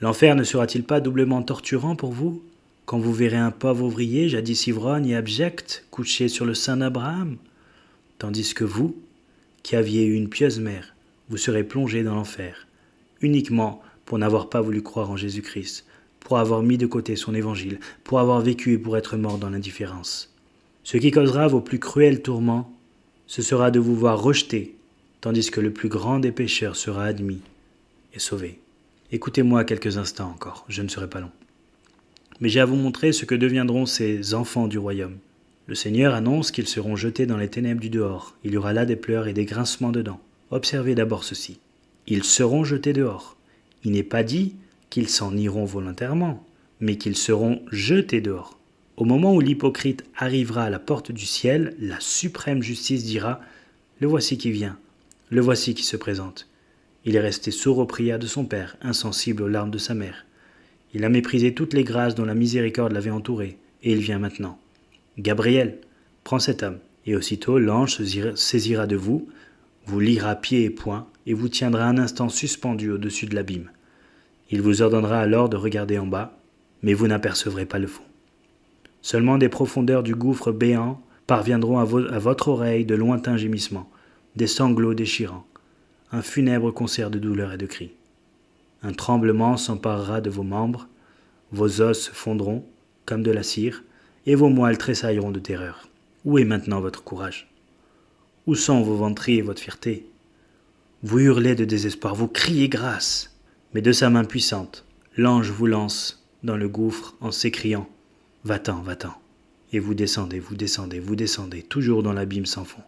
L'enfer ne sera-t-il pas doublement torturant pour vous, quand vous verrez un pauvre ouvrier, jadis ivrogne et abject, couché sur le sein d'Abraham, tandis que vous, qui aviez eu une pieuse mère, vous serez plongés dans l'enfer, uniquement pour n'avoir pas voulu croire en Jésus-Christ, pour avoir mis de côté son évangile, pour avoir vécu et pour être mort dans l'indifférence. Ce qui causera vos plus cruels tourments, ce sera de vous voir rejetés, tandis que le plus grand des pécheurs sera admis et sauvé. Écoutez-moi quelques instants encore, je ne serai pas long. Mais j'ai à vous montrer ce que deviendront ces enfants du royaume. Le Seigneur annonce qu'ils seront jetés dans les ténèbres du dehors. Il y aura là des pleurs et des grincements de dents. Observez d'abord ceci. Ils seront jetés dehors. Il n'est pas dit qu'ils s'en iront volontairement, mais qu'ils seront jetés dehors. Au moment où l'hypocrite arrivera à la porte du ciel, la suprême justice dira « Le voici qui vient, le voici qui se présente. Il est resté sourd aux prières de son père, insensible aux larmes de sa mère. Il a méprisé toutes les grâces dont la miséricorde l'avait entouré, et il vient maintenant. Gabriel, prends cet homme. » Et aussitôt l'ange se saisira de vous, vous liera pieds et poings, et vous tiendra un instant suspendu au-dessus de l'abîme. Il vous ordonnera alors de regarder en bas, mais vous n'apercevrez pas le fond. Seulement des profondeurs du gouffre béant parviendront à votre oreille de lointains gémissements, des sanglots déchirants, un funèbre concert de douleurs et de cris. Un tremblement s'emparera de vos membres, vos os se fondront comme de la cire, et vos moelles tressailleront de terreur. Où est maintenant votre courage? Où sont vos ventries et votre fierté? Vous hurlez de désespoir, vous criez grâce, mais de sa main puissante, l'ange vous lance dans le gouffre en s'écriant « Va-t'en, va-t'en » et vous descendez, vous descendez, vous descendez, toujours dans l'abîme sans fond.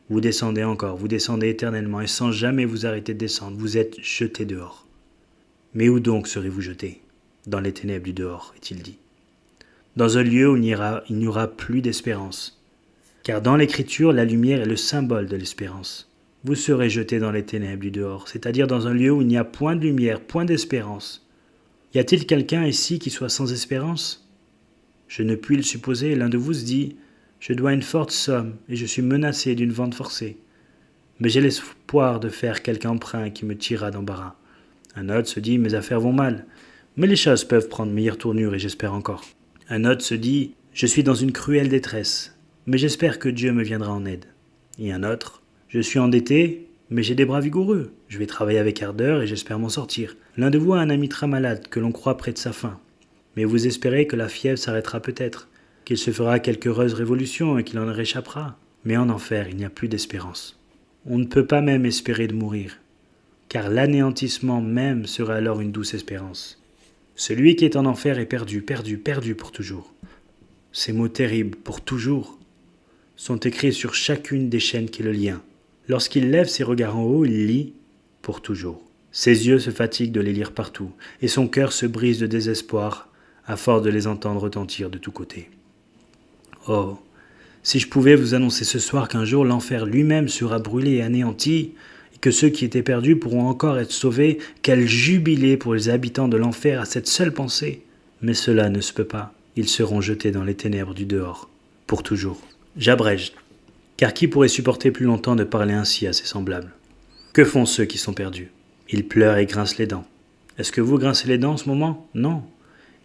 Vous descendez encore, vous descendez éternellement, et sans jamais vous arrêter de descendre, vous êtes jetés dehors. Mais où donc serez-vous jetés? Dans les ténèbres du dehors, est-il dit. Dans un lieu où il n'y aura plus d'espérance. Car dans l'Écriture, la lumière est le symbole de l'espérance. Vous serez jetés dans les ténèbres du dehors, c'est-à-dire dans un lieu où il n'y a point de lumière, point d'espérance. Y a-t-il quelqu'un ici qui soit sans espérance? Je ne puis le supposer, l'un de vous se dit « Je dois une forte somme et je suis menacé d'une vente forcée. Mais j'ai l'espoir de faire quelque emprunt qui me tirera d'embarras. » Un autre se dit « Mes affaires vont mal, mais les choses peuvent prendre meilleure tournure et j'espère encore. » Un autre se dit « Je suis dans une cruelle détresse, mais j'espère que Dieu me viendra en aide. » Et un autre « Je suis endetté, mais j'ai des bras vigoureux. Je vais travailler avec ardeur et j'espère m'en sortir. » L'un de vous a un ami très malade que l'on croit près de sa fin. Mais vous espérez que la fièvre s'arrêtera peut-être, qu'il se fera quelque heureuse révolution et qu'il en réchappera. Mais en enfer, il n'y a plus d'espérance. On ne peut pas même espérer de mourir, car l'anéantissement même serait alors une douce espérance. Celui qui est en enfer est perdu, perdu, perdu pour toujours. Ces mots terribles, pour toujours, sont écrits sur chacune des chaînes qui le lient. Lorsqu'il lève ses regards en haut, il lit « pour toujours ». Ses yeux se fatiguent de les lire partout, et son cœur se brise de désespoir à force de les entendre retentir de tous côtés. Oh, si je pouvais vous annoncer ce soir qu'un jour l'enfer lui-même sera brûlé et anéanti, et que ceux qui étaient perdus pourront encore être sauvés. Quel jubilé pour les habitants de l'enfer à cette seule pensée. Mais cela ne se peut pas. Ils seront jetés dans les ténèbres du dehors, pour toujours. J'abrège. Car qui pourrait supporter plus longtemps de parler ainsi à ses semblables? Que font ceux qui sont perdus? Ils pleurent et grincent les dents. Est-ce que vous grincez les dents en ce moment? Non.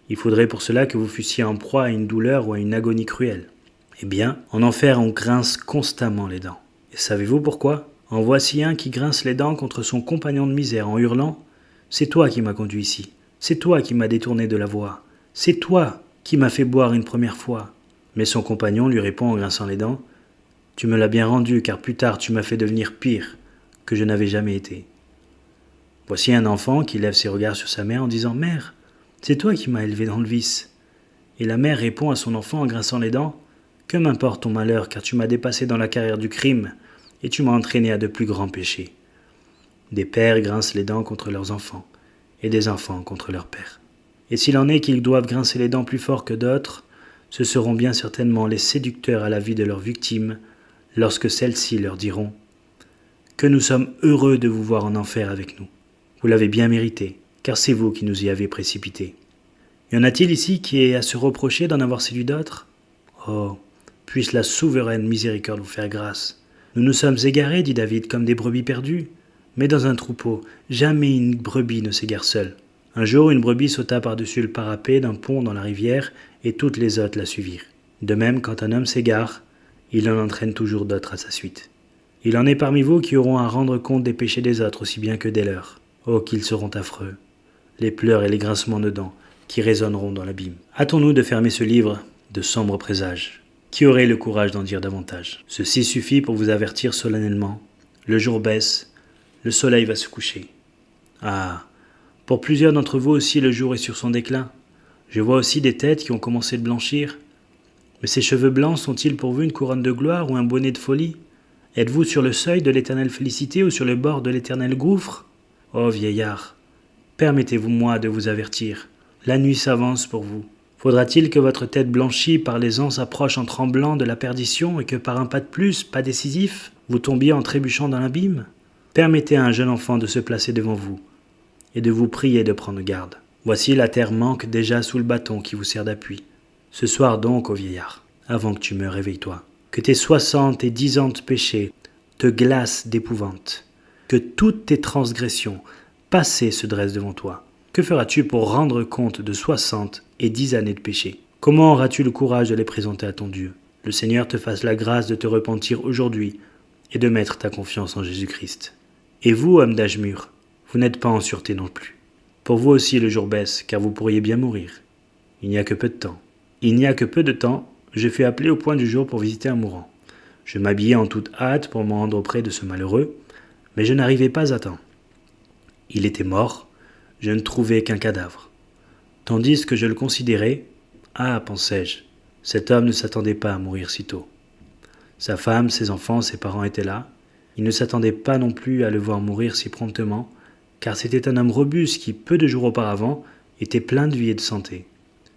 Il faudrait pour cela que vous fussiez en proie à une douleur ou à une agonie cruelle. Eh bien, en enfer, on grince constamment les dents. Et savez-vous pourquoi? En voici un qui grince les dents contre son compagnon de misère en hurlant « C'est toi qui m'as conduit ici. C'est toi qui m'as détourné de la voie. C'est toi qui m'as fait boire une première fois. » Mais son compagnon lui répond en grinçant les dents « Tu me l'as bien rendu, car plus tard tu m'as fait devenir pire que je n'avais jamais été. » Voici un enfant qui lève ses regards sur sa mère en disant « Mère, c'est toi qui m'as élevé dans le vice. » Et la mère répond à son enfant en grinçant les dents « Que m'importe ton malheur, car tu m'as dépassé dans la carrière du crime et tu m'as entraîné à de plus grands péchés. » Des pères grincent les dents contre leurs enfants et des enfants contre leurs pères. Et s'il en est qu'ils doivent grincer les dents plus fort que d'autres, ce seront bien certainement les séducteurs à la vie de leurs victimes lorsque celles-ci leur diront « Que nous sommes heureux de vous voir en enfer avec nous. Vous l'avez bien mérité, car c'est vous qui nous y avez précipités. » Y en a-t-il ici qui ait à se reprocher d'en avoir séduit d'autres? Oh, puisse la souveraine miséricorde vous faire grâce. Nous nous sommes égarés, dit David, comme des brebis perdues. Mais dans un troupeau, jamais une brebis ne s'égare seule. Un jour, une brebis sauta par-dessus le parapet d'un pont dans la rivière, et toutes les autres la suivirent. De même, quand un homme s'égare, il en entraîne toujours d'autres à sa suite. Il en est parmi vous qui auront à rendre compte des péchés des autres aussi bien que des leurs. Oh, qu'ils seront affreux, les pleurs et les grincements de dents qui résonneront dans l'abîme. Hâtons-nous de fermer ce livre de sombres présages. Qui aurait le courage d'en dire davantage? Ceci suffit pour vous avertir solennellement. Le jour baisse, le soleil va se coucher. Ah, pour plusieurs d'entre vous aussi le jour est sur son déclin. Je vois aussi des têtes qui ont commencé de blanchir. Mais ces cheveux blancs sont-ils pour vous une couronne de gloire ou un bonnet de folie? Êtes-vous sur le seuil de l'éternelle félicité ou sur le bord de l'éternel gouffre? Ô vieillard, permettez-vous-moi de vous avertir. La nuit s'avance pour vous. Faudra-t-il que votre tête blanchie par les ans s'approche en tremblant de la perdition et que par un pas de plus, pas décisif, vous tombiez en trébuchant dans l'abîme? Permettez à un jeune enfant de se placer devant vous et de vous prier de prendre garde. Voici la terre manque déjà sous le bâton qui vous sert d'appui. Ce soir donc, ô vieillard, avant que tu meurs, réveille-toi. Que tes 60 et 10 ans de péché te glacent d'épouvante. Que toutes tes transgressions passées se dressent devant toi. Que feras-tu pour rendre compte de 60 et 10 années de péché? Comment auras-tu le courage de les présenter à ton Dieu? Le Seigneur te fasse la grâce de te repentir aujourd'hui et de mettre ta confiance en Jésus-Christ. Et vous, homme d'âge mûr, vous n'êtes pas en sûreté non plus. Pour vous aussi le jour baisse, car vous pourriez bien mourir. Il n'y a que peu de temps. Il n'y a que peu de temps, je fus appelé au point du jour pour visiter un mourant. Je m'habillais en toute hâte pour me rendre auprès de ce malheureux, mais je n'arrivais pas à temps. Il était mort, je ne trouvais qu'un cadavre. Tandis que je le considérais, ah, pensais-je, cet homme ne s'attendait pas à mourir si tôt. Sa femme, ses enfants, ses parents étaient là. Il ne s'attendait pas non plus à le voir mourir si promptement, car c'était un homme robuste qui, peu de jours auparavant, était plein de vie et de santé.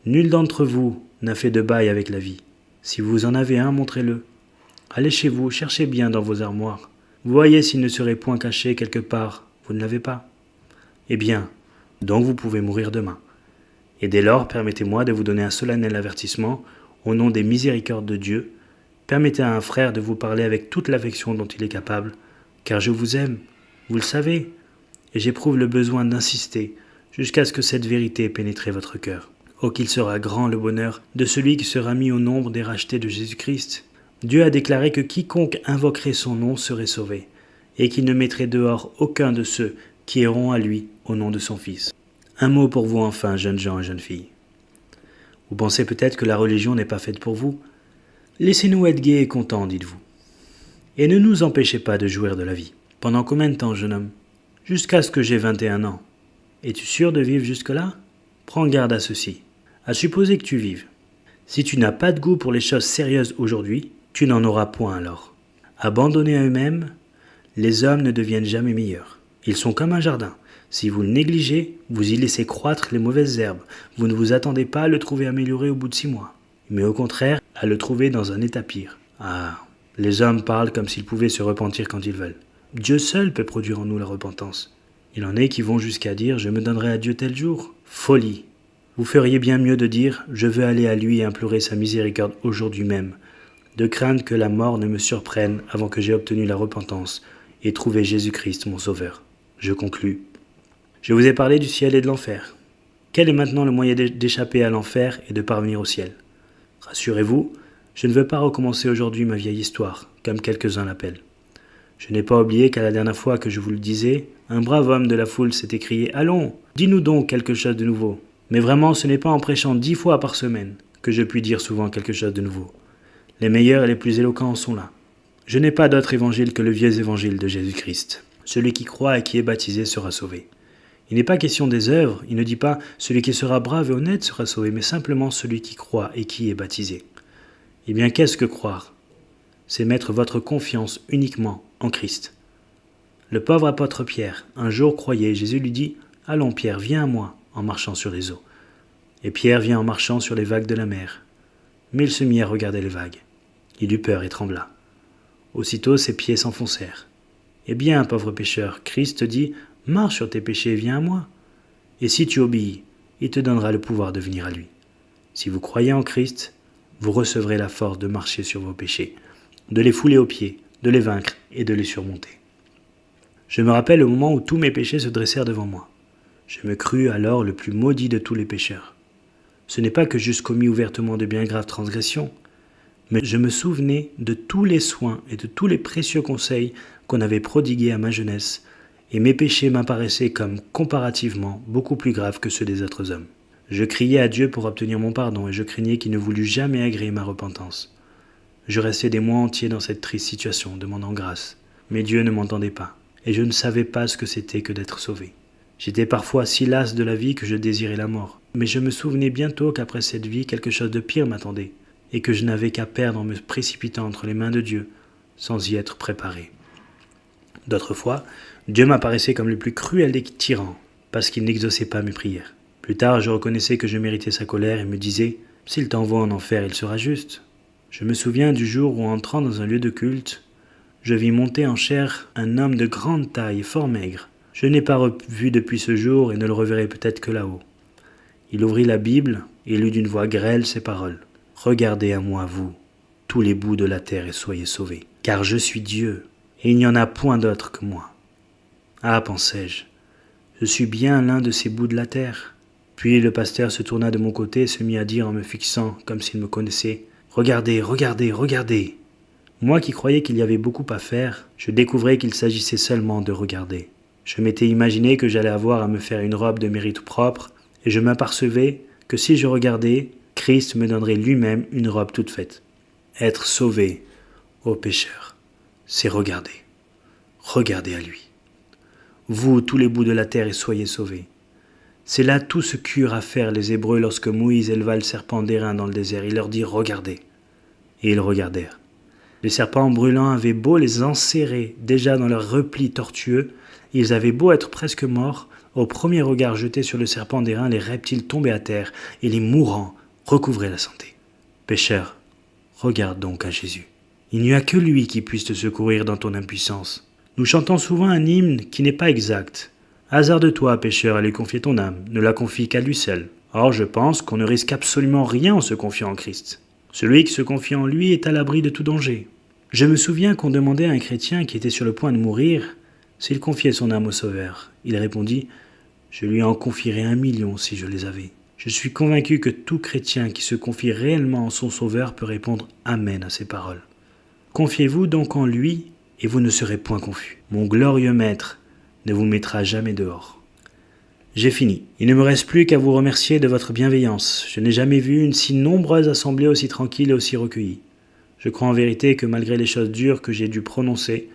Nul d'entre vous n'a fait de bail avec la vie. Si vous en avez un, montrez-le. Allez chez vous, cherchez bien dans vos armoires. Voyez s'il ne serait point caché quelque part. Vous ne l'avez pas. Eh bien, donc vous pouvez mourir demain. Et dès lors, permettez-moi de vous donner un solennel avertissement, au nom des miséricordes de Dieu. Permettez à un frère de vous parler avec toute l'affection dont il est capable, car je vous aime, vous le savez, et j'éprouve le besoin d'insister jusqu'à ce que cette vérité ait pénétré votre cœur. Oh, qu'il sera grand le bonheur de celui qui sera mis au nombre des rachetés de Jésus-Christ. Dieu a déclaré que quiconque invoquerait son nom serait sauvé, et qu'il ne mettrait dehors aucun de ceux qui iront à lui au nom de son Fils. Un mot pour vous enfin, jeunes gens et jeunes filles. Vous pensez peut-être que la religion n'est pas faite pour vous. Laissez-nous être gais et contents, dites-vous. Et ne nous empêchez pas de jouir de la vie. Pendant combien de temps, jeune homme? Jusqu'à ce que j'ai 21 ans. Es-tu sûr de vivre jusque-là? Prends garde à ceci. À supposer que tu vives. Si tu n'as pas de goût pour les choses sérieuses aujourd'hui, tu n'en auras point alors. Abandonnés à eux-mêmes, les hommes ne deviennent jamais meilleurs. Ils sont comme un jardin. Si vous le négligez, vous y laissez croître les mauvaises herbes. Vous ne vous attendez pas à le trouver amélioré au bout de 6 mois, mais au contraire à le trouver dans un état pire. Ah, les hommes parlent comme s'ils pouvaient se repentir quand ils veulent. Dieu seul peut produire en nous la repentance. Il en est qui vont jusqu'à dire « Je me donnerai à Dieu tel jour ». Folie. Vous feriez bien mieux de dire « Je veux aller à lui et implorer sa miséricorde aujourd'hui même », de craindre que la mort ne me surprenne avant que j'aie obtenu la repentance et trouvé Jésus-Christ mon Sauveur. Je conclus. Je vous ai parlé du ciel et de l'enfer. Quel est maintenant le moyen d'échapper à l'enfer et de parvenir au ciel? Rassurez-vous, je ne veux pas recommencer aujourd'hui ma vieille histoire, comme quelques-uns l'appellent. Je n'ai pas oublié qu'à la dernière fois que je vous le disais, un brave homme de la foule s'est écrié « Allons, dis-nous donc quelque chose de nouveau ». Mais vraiment, ce n'est pas en prêchant 10 fois par semaine que je puis dire souvent quelque chose de nouveau. Les meilleurs et les plus éloquents sont là. Je n'ai pas d'autre évangile que le vieux évangile de Jésus-Christ. Celui qui croit et qui est baptisé sera sauvé. Il n'est pas question des œuvres, il ne dit pas « celui qui sera brave et honnête sera sauvé », mais simplement celui qui croit et qui est baptisé. Eh bien, qu'est-ce que croire? C'est mettre votre confiance uniquement en Christ. Le pauvre apôtre Pierre, un jour croyait, Jésus lui dit « Allons Pierre, viens à moi » en marchant sur les eaux. Et Pierre vient en marchant sur les vagues de la mer. Mais il se mit à regarder les vagues. Il eut peur et trembla. Aussitôt ses pieds s'enfoncèrent. Eh bien, pauvre pécheur, Christ te dit « Marche sur tes péchés et viens à moi ». Et si tu obéis, il te donnera le pouvoir de venir à lui. Si vous croyez en Christ, vous recevrez la force de marcher sur vos péchés, de les fouler aux pieds, de les vaincre et de les surmonter. Je me rappelle le moment où tous mes péchés se dressèrent devant moi. Je me crus alors le plus maudit de tous les pécheurs. Ce n'est pas que j'eusse commis ouvertement de bien graves transgressions, mais je me souvenais de tous les soins et de tous les précieux conseils qu'on avait prodigués à ma jeunesse, et mes péchés m'apparaissaient comme comparativement beaucoup plus graves que ceux des autres hommes. Je criais à Dieu pour obtenir mon pardon et je craignais qu'il ne voulût jamais agréer ma repentance. Je restais des mois entiers dans cette triste situation, demandant grâce, mais Dieu ne m'entendait pas, et je ne savais pas ce que c'était que d'être sauvé. J'étais parfois si las de la vie que je désirais la mort, mais je me souvenais bientôt qu'après cette vie, quelque chose de pire m'attendait, et que je n'avais qu'à perdre en me précipitant entre les mains de Dieu, sans y être préparé. D'autres fois, Dieu m'apparaissait comme le plus cruel des tyrans, parce qu'il n'exauçait pas mes prières. Plus tard, je reconnaissais que je méritais sa colère et me disais « S'il t'envoie en enfer, il sera juste ». Je me souviens du jour où, entrant dans un lieu de culte, je vis monter en chair un homme de grande taille et fort maigre. Je n'ai pas revu depuis ce jour et ne le reverrai peut-être que là-haut. Il ouvrit la Bible et lut d'une voix grêle ces paroles. « Regardez à moi, vous, tous les bouts de la terre, et soyez sauvés, car je suis Dieu, et il n'y en a point d'autre que moi. » Ah, pensai-je, je suis bien l'un de ces bouts de la terre. Puis le pasteur se tourna de mon côté et se mit à dire en me fixant comme s'il me connaissait « Regardez, regardez, regardez !» Moi qui croyais qu'il y avait beaucoup à faire, je découvrais qu'il s'agissait seulement de regarder. Je m'étais imaginé que j'allais avoir à me faire une robe de mérite propre, et je m'apercevais que si je regardais, Christ me donnerait lui-même une robe toute faite. Être sauvé, ô pécheurs, c'est regarder. Regardez à lui. Vous, tous les bouts de la terre, et soyez sauvés. C'est là tout ce qu'eurent à faire les Hébreux lorsque Moïse éleva le serpent d'airain dans le désert. Il leur dit « Regardez ». Et ils regardèrent. Les serpents brûlants avaient beau les enserrer déjà dans leurs replis tortueux, ils avaient beau être presque morts, au premier regard jeté sur le serpent d'airain, les reptiles tombaient à terre et les mourants recouvraient la santé. Pécheur, regarde donc à Jésus. Il n'y a que lui qui puisse te secourir dans ton impuissance. Nous chantons souvent un hymne qui n'est pas exact. Hasarde-toi, pécheur, à lui confier ton âme, ne la confie qu'à lui seul. Or, je pense qu'on ne risque absolument rien en se confiant en Christ. Celui qui se confie en lui est à l'abri de tout danger. Je me souviens qu'on demandait à un chrétien qui était sur le point de mourir s'il confiait son âme au Sauveur. Il répondit « Je lui en confierais 1 million si je les avais ». Je suis convaincu que tout chrétien qui se confie réellement en son Sauveur peut répondre « Amen » à ces paroles. Confiez-vous donc en lui et vous ne serez point confus. Mon glorieux Maître ne vous mettra jamais dehors. J'ai fini. Il ne me reste plus qu'à vous remercier de votre bienveillance. Je n'ai jamais vu une si nombreuse assemblée aussi tranquille et aussi recueillie. Je crois en vérité que malgré les choses dures que j'ai dû prononcer,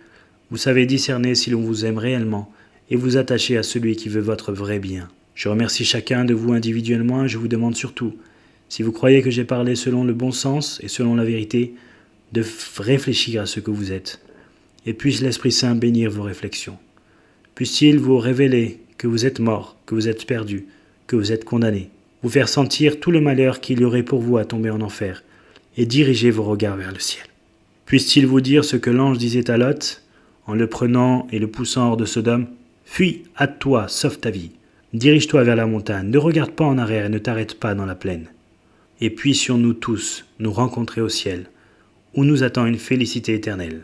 vous savez discerner si l'on vous aime réellement et vous attacher à celui qui veut votre vrai bien. Je remercie chacun de vous individuellement et je vous demande surtout, si vous croyez que j'ai parlé selon le bon sens et selon la vérité, de réfléchir à ce que vous êtes. Et puisse l'Esprit Saint bénir vos réflexions. Puisse-t-il vous révéler que vous êtes mort, que vous êtes perdu, que vous êtes condamné, vous faire sentir tout le malheur qu'il y aurait pour vous à tomber en enfer, et diriger vos regards vers le ciel. Puisse-t-il vous dire ce que l'ange disait à Lot, en le prenant et le poussant hors de Sodome. Fuis, hâte-toi, sauve ta vie. Dirige-toi vers la montagne, ne regarde pas en arrière et ne t'arrête pas dans la plaine. Et puissions-nous tous nous rencontrer au ciel, où nous attend une félicité éternelle.